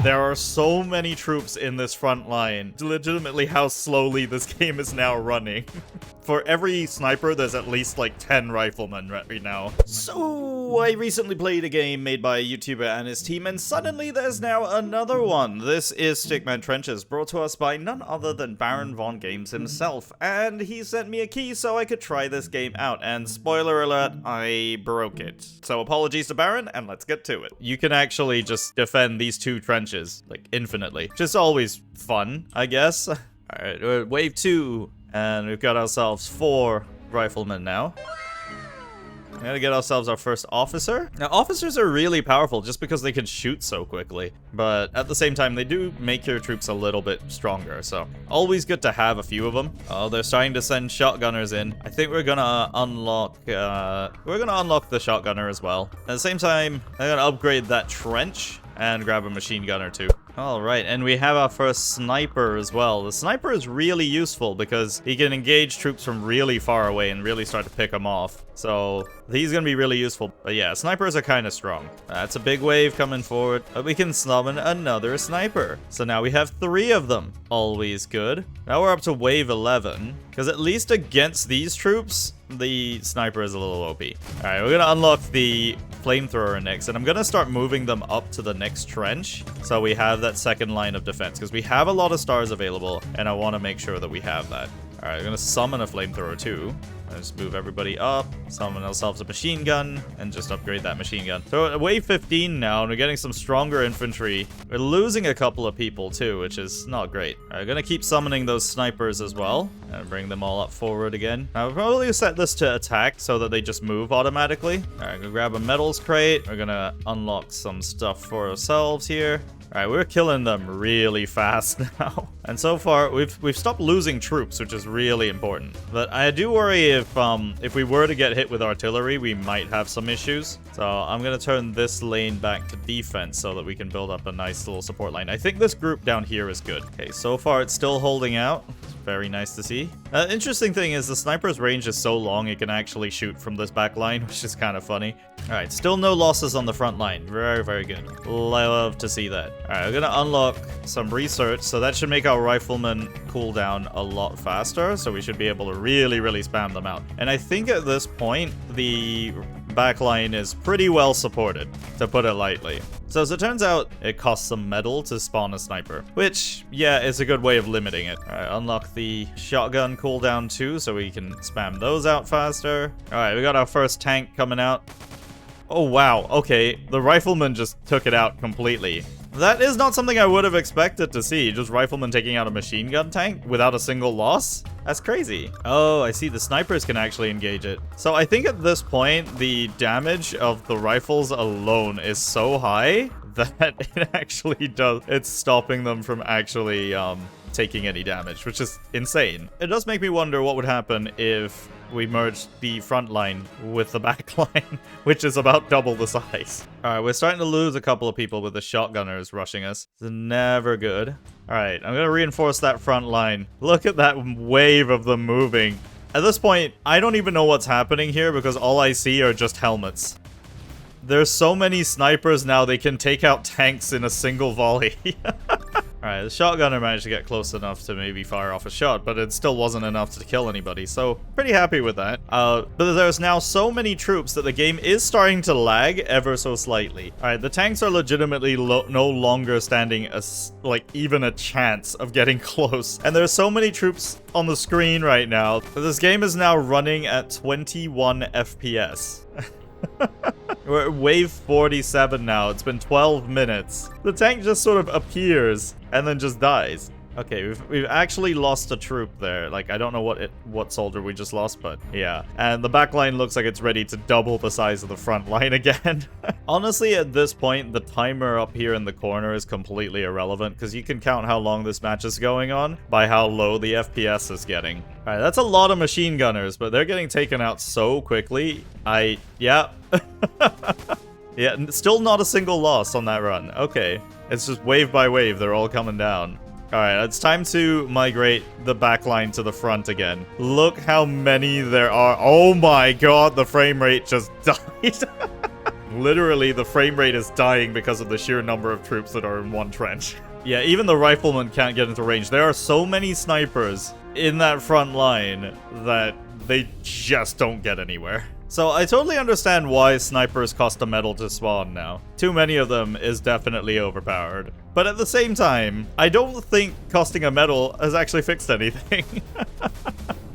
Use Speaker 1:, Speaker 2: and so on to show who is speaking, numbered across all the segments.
Speaker 1: There are so many troops in this front line. Legitimately how slowly this game is now running. For every sniper, there's at least like 10 riflemen right now. So, I recently played a game made by a YouTuber and his team, and suddenly there's now another one. This is Stickman Trenches, brought to us by none other than Baron Von Games himself. And he sent me a key so I could try this game out. And spoiler alert, I broke it. So apologies to Baron, and let's get to it. You can actually just defend these two trenches, like, infinitely. Which is always fun, I guess. Alright, wave 2. And we've got ourselves 4 riflemen now. We gotta get ourselves our first officer. Now, officers are really powerful just because they can shoot so quickly. But at the same time, they do make your troops a little bit stronger. So, always good to have a few of them. Oh, they're starting to send shotgunners in. I think we're gonna unlock, the shotgunner as well. At the same time, I'm gonna upgrade that trench and grab a machine gunner too. Alright, and we have our first sniper as well. The sniper is really useful because he can engage troops from really far away and really start to pick them off. So, he's gonna be really useful. But yeah, snipers are kind of strong. That's a big wave coming forward. But we can summon another sniper. So now we have 3 of them. Always good. Now we're up to wave 11. Because at least against these troops, the sniper is a little OP. Alright, we're gonna unlock the flamethrower next, and I'm gonna start moving them up to the next trench so we have that second line of defense, because we have a lot of stars available and I want to make sure that we have that. Alright, we're gonna summon a flamethrower too. Just move everybody up, summon ourselves a machine gun, and just upgrade that machine gun. So at wave 15 now, and we're getting some stronger infantry. We're losing a couple of people too, which is not great. Alright, we're gonna keep summoning those snipers as well, and bring them all up forward again. Now, we'll probably set this to attack so that they just move automatically. Alright, gonna grab a metals crate. We're gonna unlock some stuff for ourselves here. Alright, we're killing them really fast now. And so far, we've stopped losing troops, which is really important. But I do worry if we were to get hit with artillery, we might have some issues. So I'm gonna turn this lane back to defense so that we can build up a nice little support line. I think this group down here is good. Okay, so far it's still holding out. Very nice to see. Interesting thing is the sniper's range is so long it can actually shoot from this back line, which is kind of funny. Alright, still no losses on the front line. Very, very good. Love to see that. Alright, we're gonna unlock some research, so that should make our riflemen cool down a lot faster, so we should be able to really, really spam them out. And I think at this point, the backline is pretty well supported, to put it lightly. So as it turns out, it costs some metal to spawn a sniper, which, yeah, is a good way of limiting it. Alright, unlock the shotgun cooldown too, so we can spam those out faster. Alright, we got our first tank coming out. Oh wow, okay, the rifleman just took it out completely. That is not something I would have expected to see, just riflemen taking out a machine gun tank without a single loss? That's crazy. Oh, I see, the snipers can actually engage it. So I think at this point, the damage of the rifles alone is so high that it actually does, it's stopping them from actually taking any damage, which is insane. It does make me wonder what would happen if we merged the front line with the back line, which is about double the size. Alright, we're starting to lose a couple of people with the shotgunners rushing us. It's never good. Alright, I'm gonna reinforce that front line. Look at that wave of them moving. At this point, I don't even know what's happening here because all I see are just helmets. There's so many snipers now, they can take out tanks in a single volley. Alright, the shotgunner managed to get close enough to maybe fire off a shot, but it still wasn't enough to kill anybody, so pretty happy with that. But there's now so many troops that the game is starting to lag ever so slightly. Alright, the tanks are legitimately no longer standing even a chance of getting close. And there's so many troops on the screen right now. This game is now running at 21 FPS. We're at wave 47 now. It's been 12 minutes. The tank just sort of appears and then just dies. Okay, we've actually lost a troop there. Like, I don't know what soldier we just lost, but yeah. And the back line looks like it's ready to double the size of the front line again. Honestly, at this point, the timer up here in the corner is completely irrelevant because you can count how long this match is going on by how low the FPS is getting. Alright, that's a lot of machine gunners, but they're getting taken out so quickly. Yeah. Yeah, still not a single loss on that run. Okay. It's just wave by wave, they're all coming down. Alright, it's time to migrate the backline to the front again. Look how many there are. Oh my god, the frame rate just died. Literally, the frame rate is dying because of the sheer number of troops that are in one trench. Yeah, even the riflemen can't get into range. There are so many snipers in that front line that they just don't get anywhere. So I totally understand why snipers cost a medal to spawn now. Too many of them is definitely overpowered. But at the same time, I don't think costing a medal has actually fixed anything.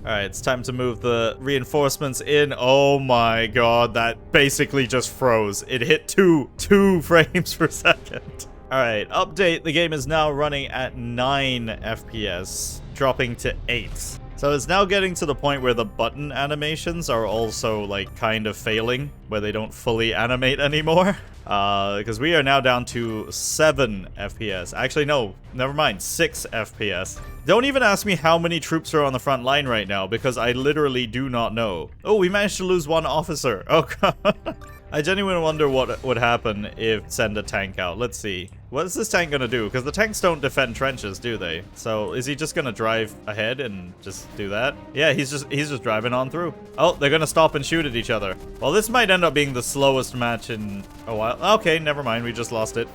Speaker 1: Alright, it's time to move the reinforcements in. Oh my god, that basically just froze. It hit two frames per second. Alright, update. The game is now running at 9 FPS, dropping to 8. So it's now getting to the point where the button animations are also, like, kind of failing, where they don't fully animate anymore. Because we are now down to 7 FPS. Actually, no, never mind, 6 FPS. Don't even ask me how many troops are on the front line right now, because I literally do not know. Oh, we managed to lose 1 officer. Oh, god. I genuinely wonder what would happen if send a tank out. Let's see. What is this tank gonna do? Because the tanks don't defend trenches, do they? So is he just gonna drive ahead and just do that? Yeah, he's just driving on through. Oh, they're gonna stop and shoot at each other. Well, this might end up being the slowest match in a while. Okay, never mind. We just lost it.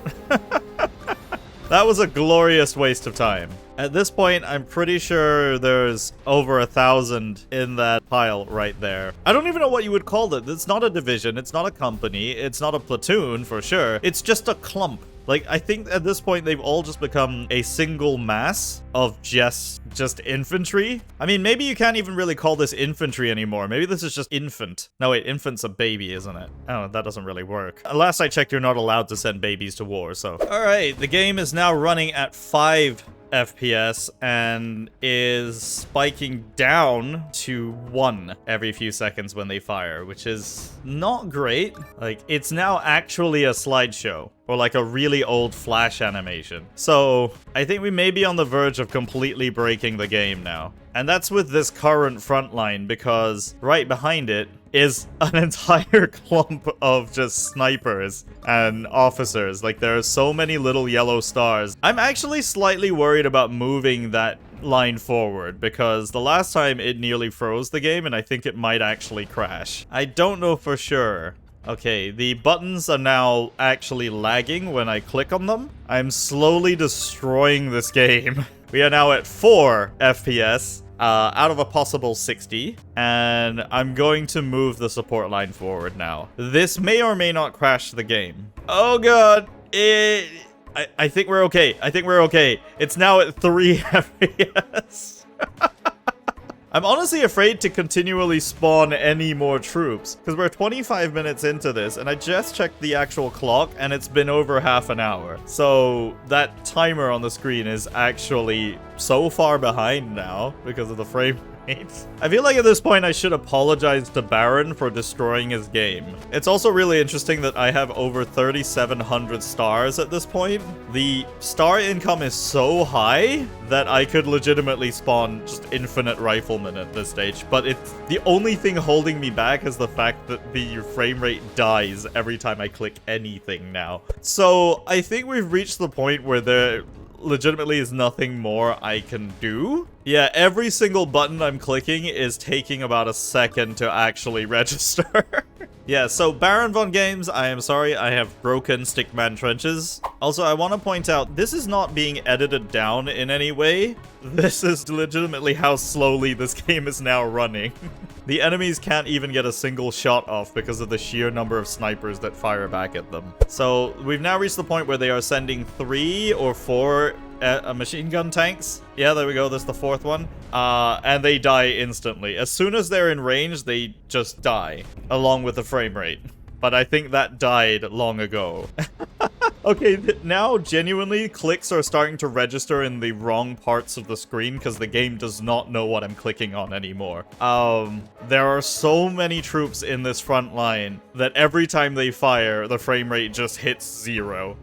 Speaker 1: That was a glorious waste of time. At this point, I'm pretty sure there's over 1,000 in that pile right there. I don't even know what you would call it. It's not a division. It's not a company. It's not a platoon for sure. It's just a clump. Like, I think at this point, they've all just become a single mass of just infantry. I mean, maybe you can't even really call this infantry anymore. Maybe this is just infant. No, wait, infant's a baby, isn't it? Oh, that doesn't really work. Last I checked, you're not allowed to send babies to war, so. All right, the game is now running at 5 FPS and is spiking down to 1 every few seconds when they fire, which is not great. Like, it's now actually a slideshow, or like a really old Flash animation. So I think we may be on the verge of completely breaking the game now. And that's with this current front line, because right behind it is an entire clump of just snipers and officers. Like, there are so many little yellow stars. I'm actually slightly worried about moving that line forward, because the last time it nearly froze the game, and I think it might actually crash. I don't know for sure. Okay, the buttons are now actually lagging when I click on them. I'm slowly destroying this game. We are now at 4 FPS. Out of a possible 60, and I'm going to move the support line forward now. This may or may not crash the game. Oh god, I think we're okay. I think we're okay. It's now at 3 FPS. I'm honestly afraid to continually spawn any more troops, because we're 25 minutes into this, and I just checked the actual clock, and it's been over half an hour. So that timer on the screen is actually so far behind now because of the frame rate. I feel like at this point I should apologize to Baron for destroying his game. It's also really interesting that I have over 3,700 stars at this point. The star income is so high that I could legitimately spawn just infinite riflemen at this stage, but it's the only thing holding me back is the fact that the frame rate dies every time I click anything now. So I think we've reached the point where there legitimately is nothing more I can do. Yeah, every single button I'm clicking is taking about a second to actually register. Yeah, so Baron Von Games, I am sorry, I have broken Stickman Trenches. Also, I want to point out, this is not being edited down in any way. This is legitimately how slowly this game is now running. The enemies can't even get a single shot off because of the sheer number of snipers that fire back at them. So we've now reached the point where they are sending 3 or 4 machine gun tanks. Yeah, there we go. That's the 4th one. And they die instantly. As soon as they're in range, they just die, along with the frame rate. But I think that died long ago. Okay, now genuinely clicks are starting to register in the wrong parts of the screen because the game does not know what I'm clicking on anymore. There are so many troops in this front line that every time they fire, the frame rate just hits 0.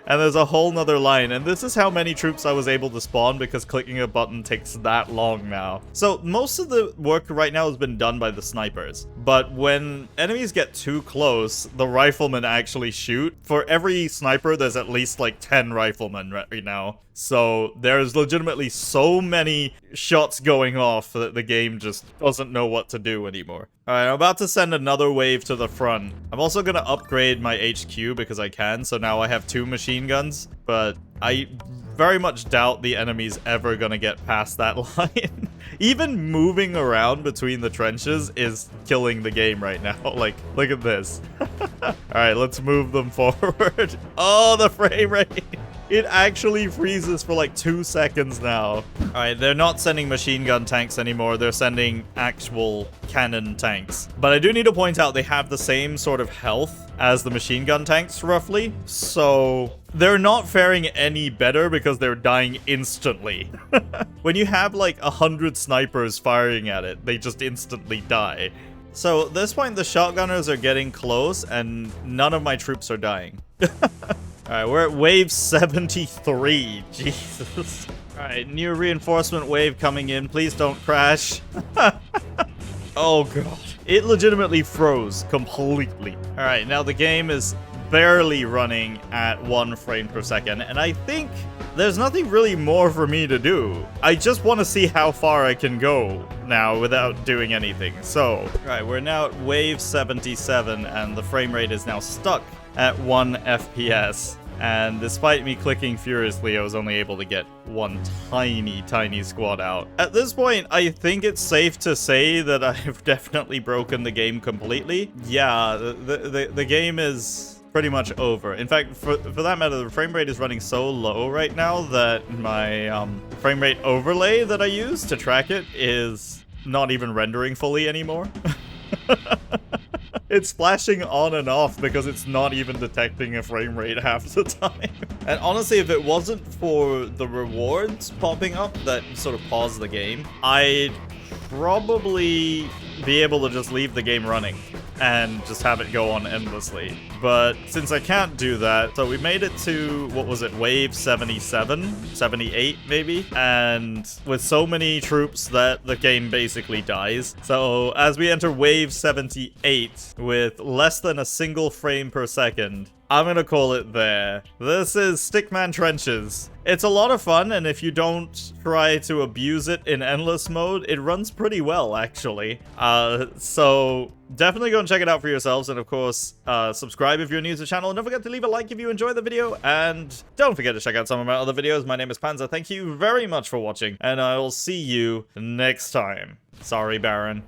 Speaker 1: And there's a whole nother line, and this is how many troops I was able to spawn because clicking a button takes that long now. So most of the work right now has been done by the snipers, but when enemies get too close, the riflemen actually shoot. For every sniper, there's at least like 10 riflemen right now. So there's legitimately so many shots going off that the game just doesn't know what to do anymore. Alright, I'm about to send another wave to the front. I'm also gonna upgrade my HQ because I can, so now I have 2 machine guns, but I very much doubt the enemy's ever gonna get past that line. Even moving around between the trenches is killing the game right now. Like, look at this. Alright, let's move them forward. Oh, the frame rate. It actually freezes for like 2 seconds now. Alright, they're not sending machine gun tanks anymore. They're sending actual cannon tanks. But I do need to point out they have the same sort of health as the machine gun tanks, roughly. So they're not faring any better because they're dying instantly. When you have like 100 snipers firing at it, they just instantly die. So at this point, the shotgunners are getting close and none of my troops are dying. Alright, we're at wave 73. Jesus. Alright, new reinforcement wave coming in. Please don't crash. Oh god. It legitimately froze completely. Alright, now the game is barely running at 1 frame per second, and I think there's nothing really more for me to do. I just want to see how far I can go now without doing anything. So, alright, we're now at wave 77, and the frame rate is now stuck at 1 FPS. And despite me clicking furiously, I was only able to get 1 tiny squad out. At this point, I think it's safe to say that I've definitely broken the game completely. Yeah, the game is pretty much over. In fact, for that matter, the frame rate is running so low right now that my frame rate overlay that I use to track it is not even rendering fully anymore. It's flashing on and off because it's not even detecting a frame rate half the time. And honestly, if it wasn't for the rewards popping up that sort of pause the game, I'd probably be able to just leave the game running and just have it go on endlessly. But since I can't do that, so we made it to, what was it, wave 77? 78, maybe? And with so many troops that the game basically dies. So as we enter wave 78 with less than a single frame per second, I'm gonna call it there. This is Stickman Trenches. It's a lot of fun, and if you don't try to abuse it in endless mode, it runs pretty well, actually. So definitely go and check it out for yourselves, and of course, subscribe if you're new to the channel, and don't forget to leave a like if you enjoyed the video, and don't forget to check out some of my other videos. My name is Panzer. Thank you very much for watching, and I will see you next time. Sorry, Baron.